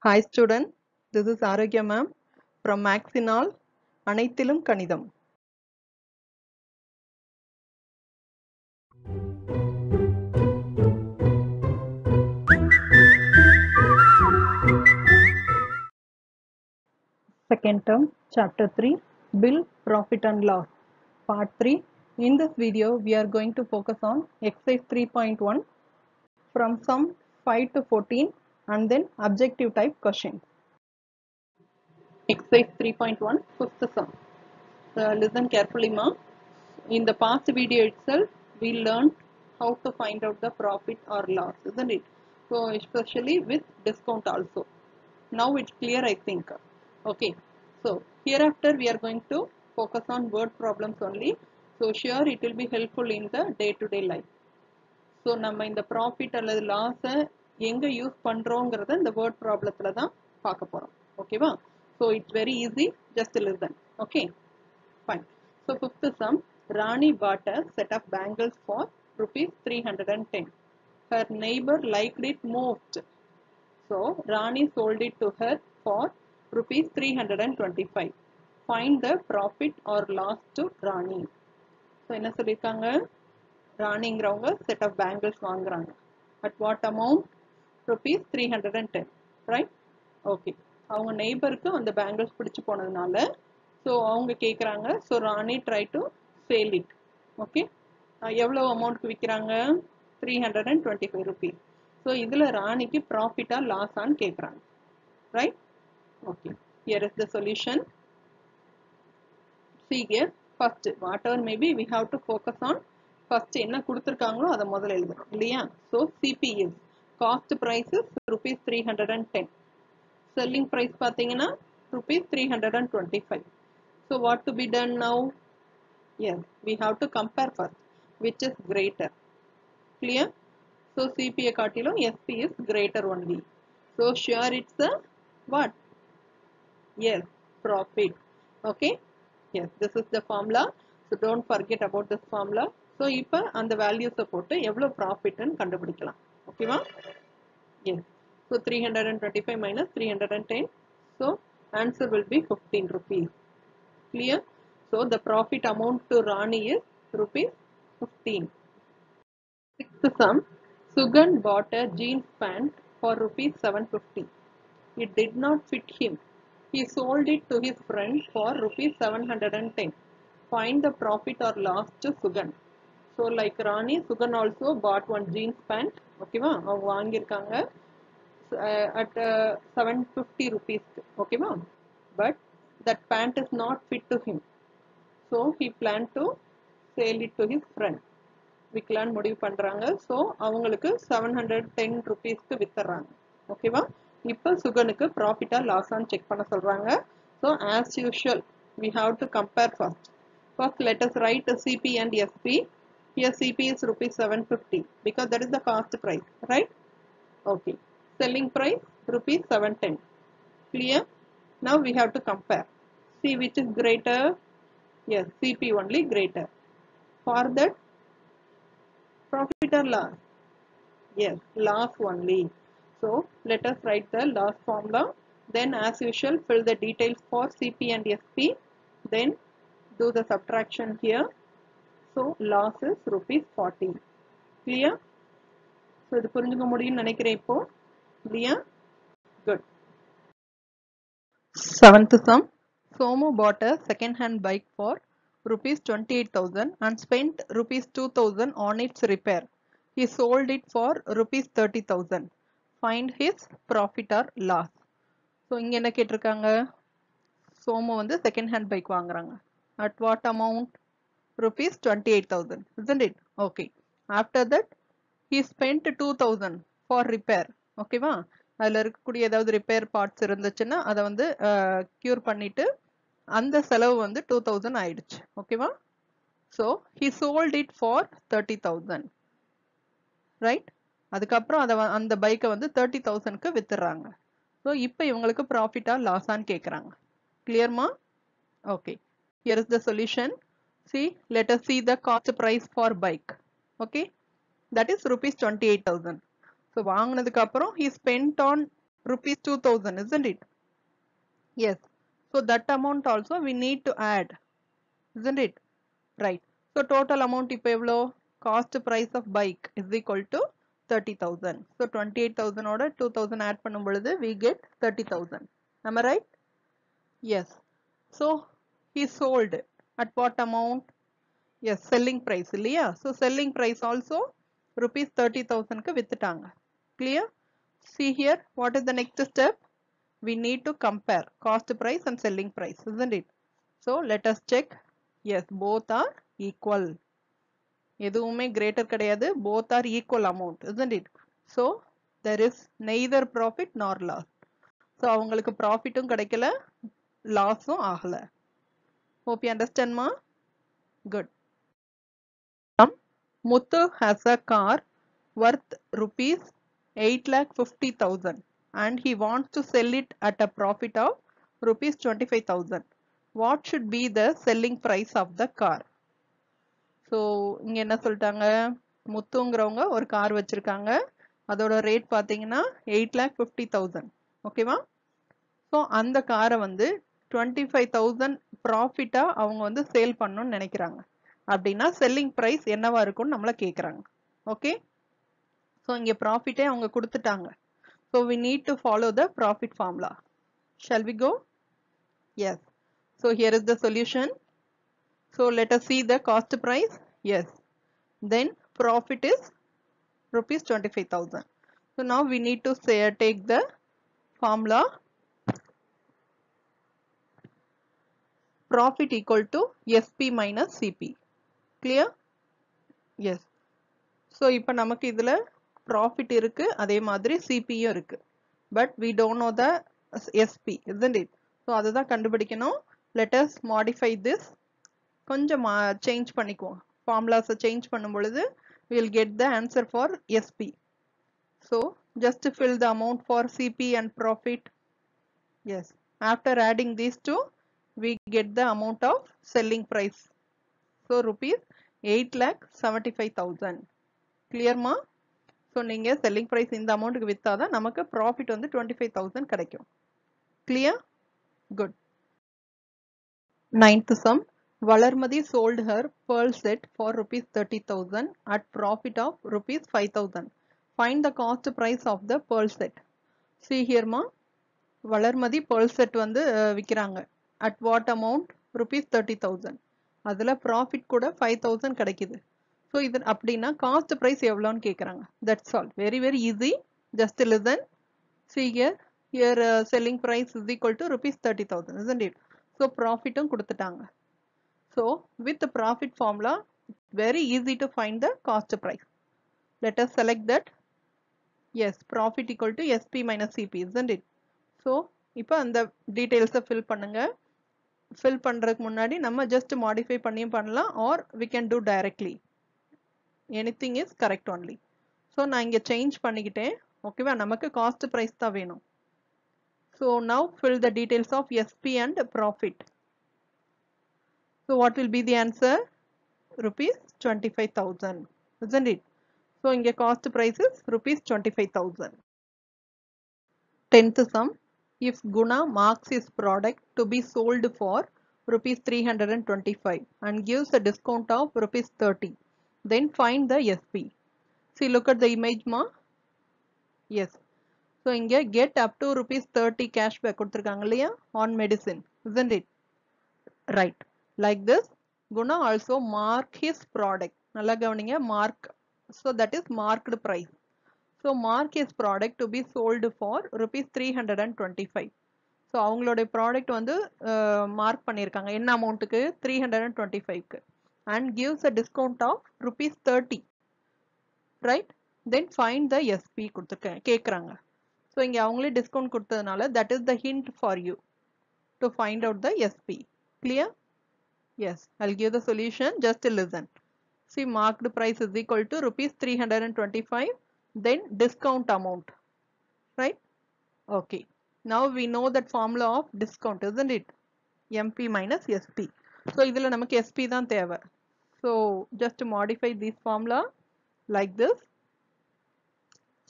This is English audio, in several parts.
Hi student, this is Aragya ma'am from Maxinol, Anaithilum Kanidam. Second term, chapter 3, Bill, Profit and Loss, part 3. In this video, we are going to focus on exercise 3.1 from sum 5 to 14 and then objective type questions. Exercise 3.1, fifth sum. Listen carefully, ma. In the past video itself, we learned how to find out the profit or loss, isn't it? So, especially with discount also. Now it's clear, I think. Okay. So, hereafter we are going to focus on word problems only. So, sure it will be helpful in the day-to-day life. So, நம்ம இந்த profit அல்லது loss எங்க use பண்றோங்கிறத இந்த word problemத்துல தான் பார்க்க போறோம். ஓகேவா? So, it's very easy. Just listen. Okay. Fine. So, fifth sum, Rani bought a set of bangles for rupees 310. Her neighbor liked it most. So, Rani sold it to her for rupees 325. Find the profit or loss to Rani. So, என்ன சொல்லிருக்காங்க? ராணிங்கிறவங்க set of bangles வாங்குறாங்க. At what amount? Rupees 310. Right? Okay. அவங்க நெய்பருக்கு அந்த bangles பிடிச்சு போனதுனால so அவங்க கேட்குறாங்க so Rani try to sale it okay எவ்வளோ அமௌண்ட்க்கு விற்கிறாங்க 325 rupees. ஸோ இதில் ராணிக்கு ப்ராஃபிட்டாக லாஸான்னு கேட்குறாங்க right okay here is the solution see here first whatever maybe we have to focus on first என்ன கொடுத்துருக்காங்களோ அதை முதல்ல எழுதணும் இல்லையா so CP is cost price is rupees 310 selling price பார்த்தீங்கன்னா rupees 325. So what to be done now? Yes, we have to compare first which is greater. Clear? So CPA காட்டிலும் SP is greater only. So sure it's a what? Yes, profit. Okay? Yes, this is the formula. So don't forget about this formula. So இப்போ அந்த values போட்டு எவ்வளவு profit ன்னு கண்டுபிடிக்கலாம். ஓகேவா? Yes. So 325 minus 310. So answer will be 15 rupees. Clear? So the profit amount to Rani is rupees 15. Sixth sum. Sugan bought a jeans pant for rupees 750. It did not fit him. He sold it to his friend for rupees 710. Find the profit or loss to Sugan. So like Rani, Sugan also bought one jeans pant. Okay va? அவங்க வாங்கியிருக்காங்க at 750 rupees. Okay va? But that pant is not fit to him. So he planned to sell it to his friend. விற்கலான்னு முடிவு பண்றாங்க so அவங்களுக்கு 710 rupeesக்கு வித்துறாங்க ஓகேவா இப்போ சுகனுக்கு ப்ராஃபிட்டா லாஸான்னு check பண்ண சொல்றாங்க so as usual we have to compare first let us write CP and SP. Here CP is rupees 750 because that is the cost price, right? Okay, selling price rupees 710. Clear? Now we have to compare, see which is greater. Yes, CP only greater. For that, profit or loss? Yes, loss only. So let us write the loss formula. Then as usual fill the details for CP and SP. Then do the subtraction here. So loss is rupees 40. Clear? So இது புரிஞ்சுக்க முடியும்னு நினைக்கிறேன் இப்போ இல்லையா good. Seventh sum. Somu bought a second hand bike for rupees 28,000 and spent rupees 2,000 on its repair. He sold it for rupees 30,000. Find his profit or loss. So இங்க என்ன கேட்டிருக்காங்க சோமு வந்து செகண்ட் ஹேண்ட் பைக் வாங்குறாங்க at what amount? Rupees 28,000, isn't it? Okay. After that he spent 2,000 for repair. ஓகேவா அதில் இருக்கக்கூடிய ஏதாவது repair parts இருந்துச்சுன்னா அதை வந்து க்யூர் பண்ணிட்டு அந்த செலவு வந்து 2,000 ஆயிடுச்சு ஓகேவா so he sold it for 30,000. Right அதுக்கப்புறம் அதை அந்த பைக்கை வந்து 30,000க்கு வித்துறாங்க ஸோ இப்போ இவங்களுக்கு ப்ராஃபிட்டா லாஸான்னு கேட்குறாங்க கிளியர்மா okay here is the solution see let us see the cost price for bike. Okay, that is rupees 28,000. So வாங்கினதுக்கு அப்புறம் he spent on rupees 2000, isn't it? Yes. So that amount also we need to add, isn't it? Right. So total amount இப்போ எவ்வளோ? Cost price of bike is equal to 30,000. So 28,000 ஓட 2,000 add பண்ணும் பொழுது we get 30,000. Am I right? Yes. So he sold at what amount? Yes, selling price இல்லையா? So selling price also rupees 30,000 க்கு வித்துட்டாங்க. Clear? See here, what is the next step? We need to compare cost price and selling price, isn't it? So let us check. Yes, both are equal. எதுவுமே greater கிடையாது. Both are equal amount, isn't it? So there is neither profit nor loss. So அவங்களுக்கு ப்ராஃபிட்டும் கிடைக்கல, லாஸும் ஆகல. Hope you understand, ma? Good. Muthu has a car worth rupees 8,50,000 and he wants to sell it at a profit of rupees 25,000. What should be the selling price of the car? So இங்க என்ன சொல்லிட்டாங்க? முத்துங்கிறவங்க ஒரு car வச்சிருக்காங்க, அதோட rate பாத்தீங்கன்னா 8,50,000. ஓகேவா? So அந்த காரை வந்து 25,000 ப்ராஃபிட்டா அவங்க வந்து சேல் பண்ணணும்னு நினைக்கிறாங்க. அப்படின்னா செல்லிங் பிரைஸ் என்னவா இருக்கும்னு நம்மள கேக்குறாங்க. ஓகே, ஸோ இங்க ப்ராஃபிட்டே அவங்க கொடுத்துட்டாங்க. So we need to follow the profit formula. Shall we go? Yes. So here is the solution. So let us see the cost price. Yes. Then profit is rupees 25,000. So now we need to say take the formula. Profit equal to SP minus CP. Clear? Yes. So இப்போ நமக்கு இதுல profit இருக்கு, அதே மாதிரி CP யும் இருக்கு. But we don't know the SP, isn't it? So அதுதான் கண்டுபிடிக்கணும். Let us modify this. கொஞ்சம் change பண்ணிக்குவோம். Formulas change பண்ணும் பொழுது we will get the answer for SP. So just to fill the amount for CP and profit. Yes. After adding these two, we get the amount of selling price. So rupees 8,75,000. Clear ma? So நீங்க selling price இந்த அமௌண்ட்க்கு வித்தாதான் நமக்கு profit வந்து 25,000 கிடைக்கும். Clear? Good. Ninth sum. Valarmadi sold her pearl set for rupees 30,000 at profit of rupees 5,000. Find the cost price of the pearl set. See here ma. Valarmadi pearl set வந்து விக்கிறாங்க. At what amount? Rupees 30,000. அதுல profit கூட 5,000 கிடைக்குது. So இது அப்படின்னா cost price எவ்வளோன்னு கேக்குறாங்க. That's all. Very easy. Just listen. See here. Here selling price is equal to rupees 30,000, isn't it? So profitம் கொடுத்துட்டாங்க. So with the profit formula, very easy to find the cost price. Let us select that. Yes, profit equal to SP minus CP, isn't it? So இப்போ அந்த details fill பண்ணுங்க. Fill பண்றதுக்கு முன்னாடி நம்ம just modify பண்ணியும் பண்ணலாம், or we can do directly. Anything is correct only. So நான் இங்க change பண்ணிக்கிட்டேன். ஓகேவா? நமக்கு cost price தான் வேணும். So now fill the details of SP and profit. So what will be the answer? Rupees 25,000, isn't it? So inge cost price is rupees 25,000. 10th sum. If Guna marks his product to be sold for rupees 325 and gives a discount of rupees 30, then find the SP. See, look at the image ma. Yes. So inge get up to rupees 30 cashback கொடுத்திருக்காங்க இல்லையா on medicine, isn't it? Right. Like this, Guna also mark his product. நல்லா கவனிங்க, mark. So that is marked price. So mark his product to be sold for rupees 325. So அவங்களுடைய product வந்து mark பண்ணிருக்காங்க. என்ன அமௌண்ட்டுக்கு? 325க்கு. And gives a discount of rupees 30. Right? Then find the SP கேக்குறாங்க. So இங்க அவங்களே discount கொடுத்ததுனால that is the hint for you to find out the SP. Clear? Yes, I'll give the solution. Just listen. See, marked price is equal to rupees 325, then discount amount, right? Okay. Now we know that formula of discount, isn't it? MP minus SP. So இதுல நமக்கு SP தான் தேவை. So just to modify this formula like this.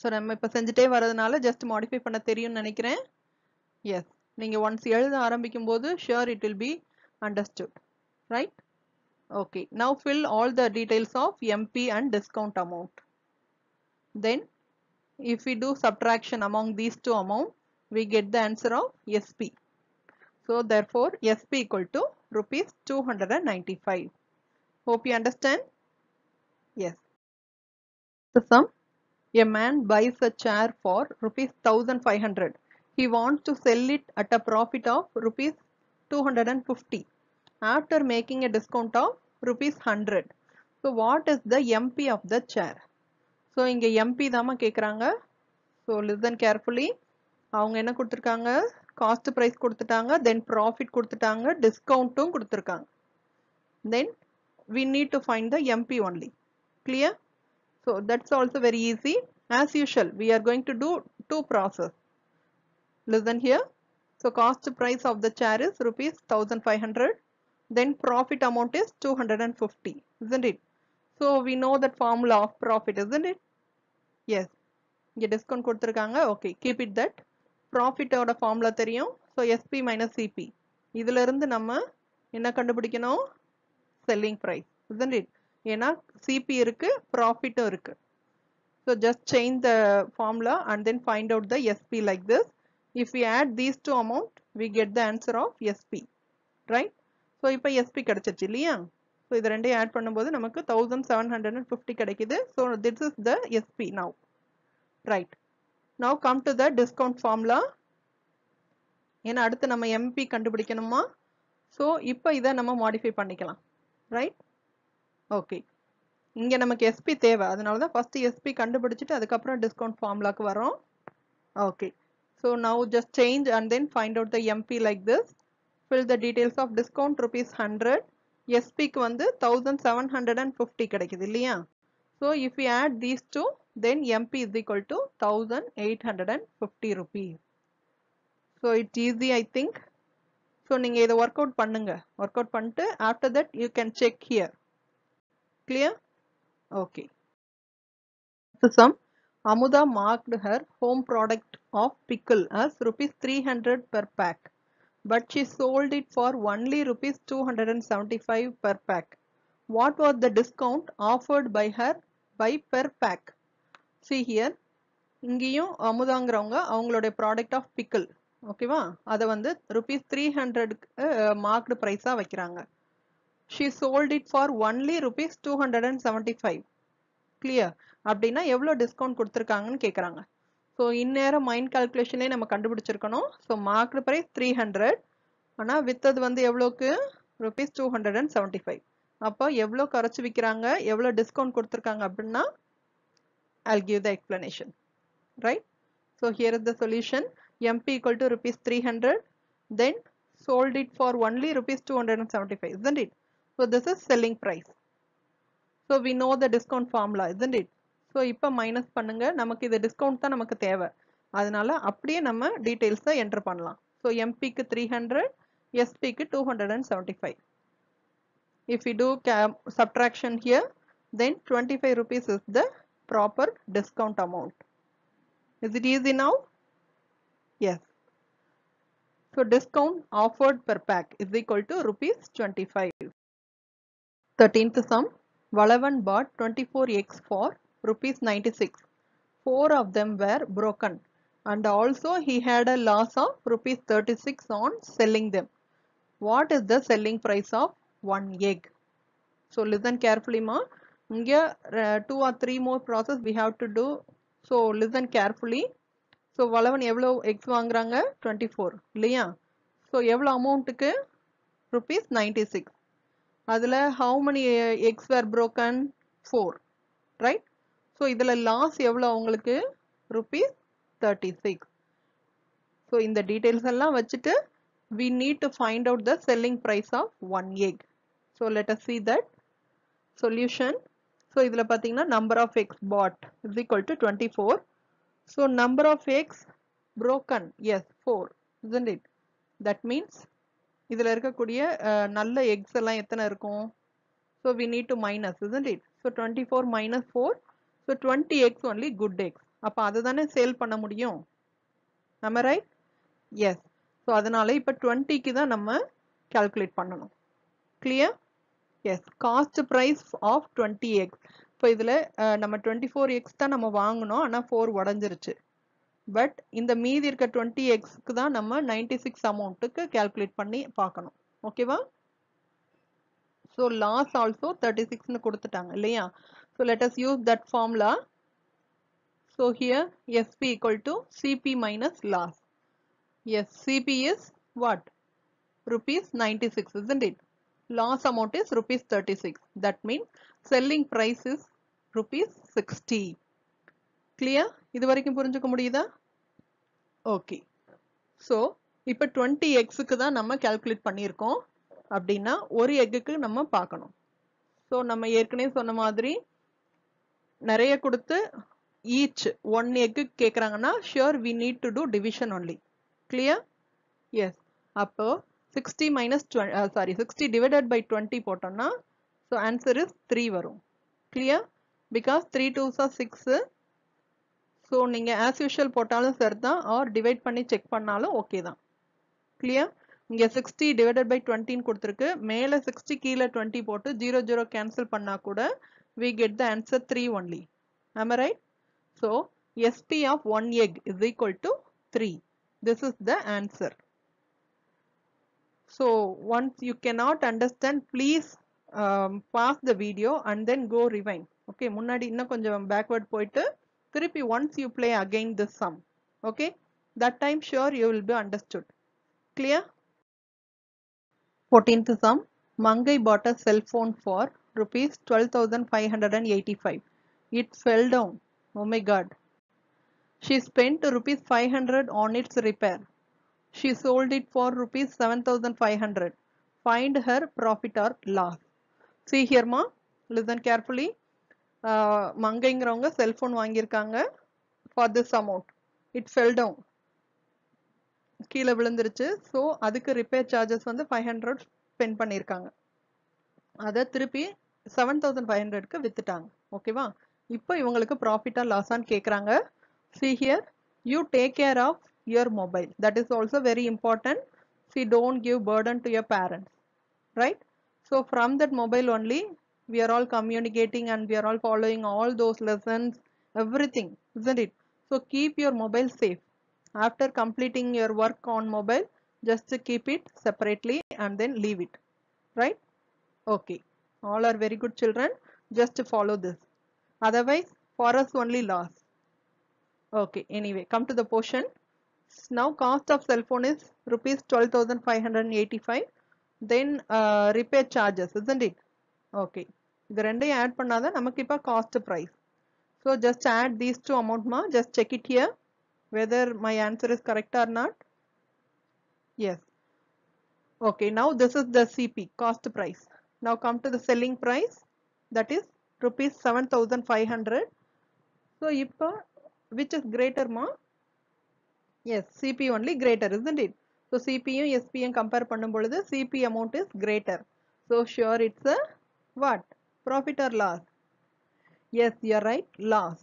So நம்ம இப்போ செஞ்சுட்டே வரதுனால just modify பண்ண தெரியும்னு நினைக்கிறேன். எஸ், நீங்கள் ஒன்ஸ் எழுத ஆரம்பிக்கும் போது sure it will be understood, right? Okay, now fill all the details of MP and discount amount. Then if we do subtraction among these two amounts, we get the answer of SP. So therefore SP equal to rupees 295. Hope you understand. Yes. The sum: a man buys a chair for rupees 1500. He wants to sell it at a profit of rupees 250 after making a discount of rupees 100. So what is the MP of the chair? So இங்க MP தாமா கேக்குறாங்க. So listen carefully. அவங்க என்ன கொடுத்திருக்காங்க? Cost price கொடுத்துட்டாங்க, தென் profit கொடுத்துட்டாங்க, டிஸ்கவுண்ட்டும் கொடுத்திருக்காங்க. Then we need to find the MP only. Clear? So that's also very easy. As usual, we are going to do two process. Listen here. So cost price of the chair is rupees 1500. Then profit amount is 250, isn't it? So we know that formula of profit, isn't it? Yes. இங்க discount கொடுத்திருக்காங்க. Okay, keep it that. Profit ஓட formula தெரியும். So SP minus CP. இதுல இருந்து நம்ம என்ன கண்டுபிடிக்கணும்? Selling price, isn't it? ஏன்னா CP இருக்கு, profit இருக்கு. So just change the formula and then find out the SP like this. If we add these two amount, we get the answer of SP, right? So இப்போ SP கிடைச்சிருச்சு இல்லையா? So இது ரெண்டையும் add பண்ணும்போது நமக்கு 1750 கிடைக்குது. So this is the SP now, right? Now come to the discount formula. ஏன்னா அடுத்து நம்ம MP கண்டுபிடிக்கணுமா? So இப்போ இதை நம்ம modify பண்ணிக்கலாம், right? Okay. இங்க நமக்கு SP தேவை, அதனால தான் first SP கண்டுபிடிச்சிட்டு அதுக்கப்புறம் discount formulaக்கு வரோம். Okay. So now just change and then find out the MP like this. Fill the details of discount rupees 100. SP க்கு வந்து 1750 கிடைக்குது இல்லையா? So if we add these two, then MP is equal to 1850 rupees. So it's easy, I think. So நீங்க இதை work out பண்ணுங்க. Work out பண்ணிட்டு after that you can check here. Clear? Okay. The sum: Amuda marked her home product of pickle as rupees 300 per pack, but she sold it for only rupees 275 per pack. What was the discount offered by her by per pack? See here, இங்கேயும் அமுதாங்கிறவங்க அவங்களுடைய product of pickle, ஓகேவா, அதை வந்து rupees 300 marked ப்ரைஸாக வைக்கிறாங்க. She sold it for only rupees 275. Clear? அப்படின்னா எவ்வளோ discount கொடுத்துருக்காங்கன்னு கேட்குறாங்க. ஸோ இந்நேரம் மைண்ட் கால்குலேஷன்லேயே நம்ம கண்டுபிடிச்சிருக்கணும். ஸோ மார்க்டு ப்ரைஸ் 300, ஆனால் வித்தது வந்து எவ்வளோக்கு? rupees 275. அப்போ எவ்வளோ குறைச்சி விற்கிறாங்க, எவ்வளோ டிஸ்கவுண்ட் கொடுத்துருக்காங்க அப்படின்னா I'll give the explanation, right? So here is the solution. MP equal to rupees 300, then sold it for only rupees 275, isn't it? So this is selling price. So we know the discount formula, isn't it? So இப்போ minus பண்ணுங்க, நமக்கு இது discount தான் நமக்கு தேவை, அதனால அப்படியே நம்ம டீடைல்ஸை என்டர் பண்ணலாம். So எம்பிக்கு 300, எஸ்பிக்கு 275. If we do subtraction here, then 25 rupees is the proper discount amount. Is it easy now? Yes. So discount offered per pack is equal to rupees 25. 13th sum: Valavan bought 24 eggs for rupees 96. 4 of them were broken and also he had a loss of rupees 36 on selling them. What is the selling price of one egg? So listen carefully ma. Here 2 or 3 more process we have to do. So listen carefully. So Valavan எவ்வளோ eggs வாங்குறாங்க? 24 இல்லையா? So எவ்வளோ அமௌண்ட்டுக்கு? rupees 96. அதில் how many eggs were broken? 4, right? So இதில் loss எவ்வளோ அவங்களுக்கு? rupees 36. So இந்த details எல்லாம் வச்சுட்டு we need to find out the selling price of one egg. So let us see that solution. So இதில் பார்த்தீங்கன்னா number of eggs bought is equal to 24. So number of eggs broken, yes, 4, isn't it? That means இதில் இருக்கக்கூடிய நல்ல eggs எல்லாம் எத்தனை இருக்கும்? So we need to minus, isn't it? So 24 minus 4, so 20 eggs only good eggs. அப்ப அதுதானே sale பண்ண முடியும். am I right? yes. so அதனால இப்ப 20க்கு தான் நம்ம calculate பண்ணணும். clear? yes. cost price of 20x. இப்போ இதுல நம்ம 24x தான் நம்ம வாங்கணும், ஆனா 4 உடைஞ்சிருச்சு. பட் இந்த மீதி இருக்க 20xக்கு தான் நம்ம 96 அமௌண்ட்டுக்கு calculate பண்ணி பார்க்கணும். ஓகேவா? so loss also 36 னு கொடுத்துட்டாங்க இல்லையா? so let us use that formula. so here SP equal to CP minus loss. yes, CP is what? rupees 96, isn't it? loss amount is rupees 36. that means selling price is rupees 60. clear? இது வரைக்கும் புரிஞ்சுக்க முடியுதா? okay. so இப்ப 20xக்கு தான் நம்ம calculate பண்ணியிருக்கோம் அப்படின்னா ஒரு எக்குக்கு நம்ம பார்க்கணும். so நம்ம ஏற்கனவே சொன்ன மாதிரி நிறைய கொடுத்து each one egg கேக்குறாங்கன்னா sure we need to do division only. clear? yes. அப்போ 60 minus 60 divided by 20 போட்டோம்னா so answer is 3 வரும். clear? because 3 2s are 6. so நீங்க as usual போட்டாலும் சரிதான் or divide பண்ணி check பண்ணாலும் okay தான். clear? இங்க 60 divided by 20 ன்னு கொடுத்திருக்கு, மேல 60 கீழே 20 போட்டு 0 0 cancel பண்ணா கூட we get the answer 3 only. am I right? so SP of 1 egg is equal to 3. this is the answer. so once you cannot understand, please pause the video and then go rewind. okay, முன்னாடி இன்னும் கொஞ்சம் backward போயிட்டு திருப்பி once you play again this sum. okay, that time sure you will be understood. clear? 14th sum. Mangai bought a cell phone for rupees 12,585. It fell down. oh my god. she spent rupees 500 on its repair. she sold it for rupees 7,500. find her profit or loss. see here ma, listen carefully. மங்கைங்கிறவங்க cellphone வாங்கியிருக்காங்க for this amount. it fell down. கீழே விழுந்துருச்சு. So அதுக்கு repair charges வந்து 500 spend பண்ணியிருக்காங்க. அதை திருப்பி 7,500க்கு வித்துட்டாங்க. ஓகேவா? இப்போ இவங்களுக்கு ப்ராஃபிட்டா லாஸான்னு கேட்குறாங்க. see here, you take care of your mobile. that is also very important. see, don't give burden to your parents, right? so from that mobile only we are all communicating and we are all following all those lessons, everything, isn't it? so keep your mobile safe. after completing your work on mobile, just keep it separately and then leave it, right? okay, all are very good children, just follow this, otherwise for us only loss. okay, anyway, come to the portion. now cost of cell phone is rupees 12,585. then repair charges, isn't it? okay, இது ரெண்டையும் add பண்ணாதான் நமக்கு இப்ப cost price. so just add these two amount ma, just check it here whether my answer is correct or not. yes. okay, now this is the CP, cost price. now come to the selling price, that is rupees 7,500. so ipa which is greater ma? yes, CP only greater, isn't it? so CP யும் SP யும் compare பண்ணும் பொழுது CP amount is greater. so sure it's a what? profit or loss? yes, you are right, loss.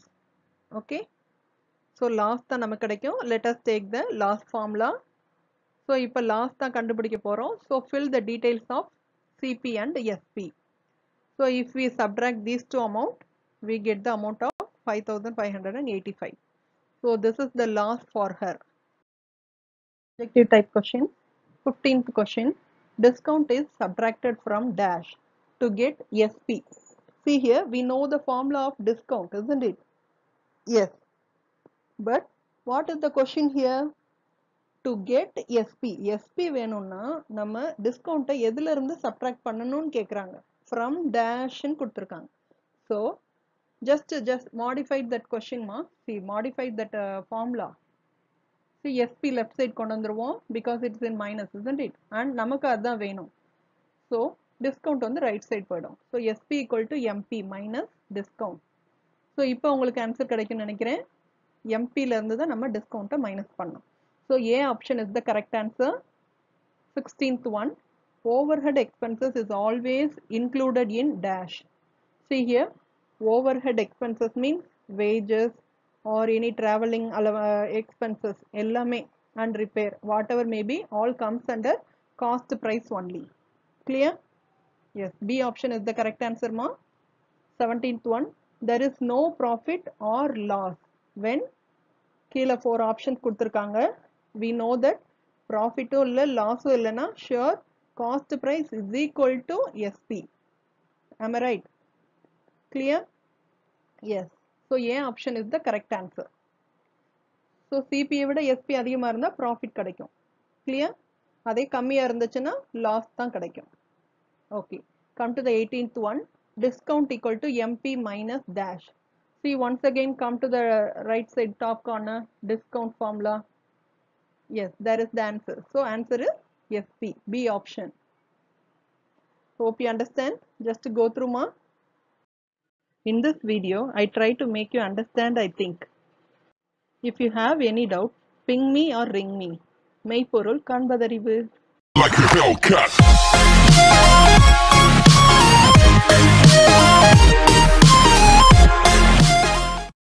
okay, so loss தான் நமக்கு கிடைக்கும். let us take the loss formula. so இப்ப loss தான் கண்டுபிடிக்க போறோம். so fill the details of CP and SP. so if we subtract these two amount, we get the amount of 5,585. so this is the loss for her. Objective type question. 15th question. Discount is subtracted from dash to get SP. see here, we know the formula of discount, isn't it? yes. but what is the question here? to get SP. SP வேணும்னா நம்ம டிஸ்கவுண்ட்டை எதுல இருந்து subtract பண்ணணும்னு கேக்குறாங்க. from dash ன்னு கொடுத்திருக்காங்க. so just modified that question ma. see, modified that formula. see, SP left side கொண்டு வந்துருவோம் because it's in minus, isn't it? and நமக்கு அதான் வேணும். so discount வந்து right side போயிடும். so SP equal to MP minus discount. so இப்போ உங்களுக்கு answer கிடைக்கும்னு நினைக்கிறேன். MP ல இருந்து தான் நம்ம டிஸ்கவுண்ட்டை மைனஸ் பண்ணோம். so A option is the correct answer. 16th one. overhead expenses is always included in dash. see here, overhead expenses means wages or any traveling expenses ellame and repair whatever may be all comes under cost price only. Clear? Yes, B option is the correct answer ma. 17th one, there is no profit or loss when கீழே 4 options கொடுத்திருக்காங்க. We know that profit இல்ல loss இல்லனா sure cost price is equal to SP. Am I right? Clear? Yes. So A option is the correct answer. So CP விட SP அதிகமா இருந்தா profit கிடைக்கும். Clear? அதே கம்மியா இருந்துச்சுன்னா loss தான் கிடைக்கும். Okay. Come to the 18th one. Discount equal to MP minus dash. See, once again come to the right side top corner, discount formula. Yes, there is the answer. So answer is SP, B option. Hope you understand. Just to go through ma. In this video, I try to make you understand, I think. If you have any doubt, ping me or ring me. மெய்ப்பொருள் காண்பதறிவு. Like a Hellcat.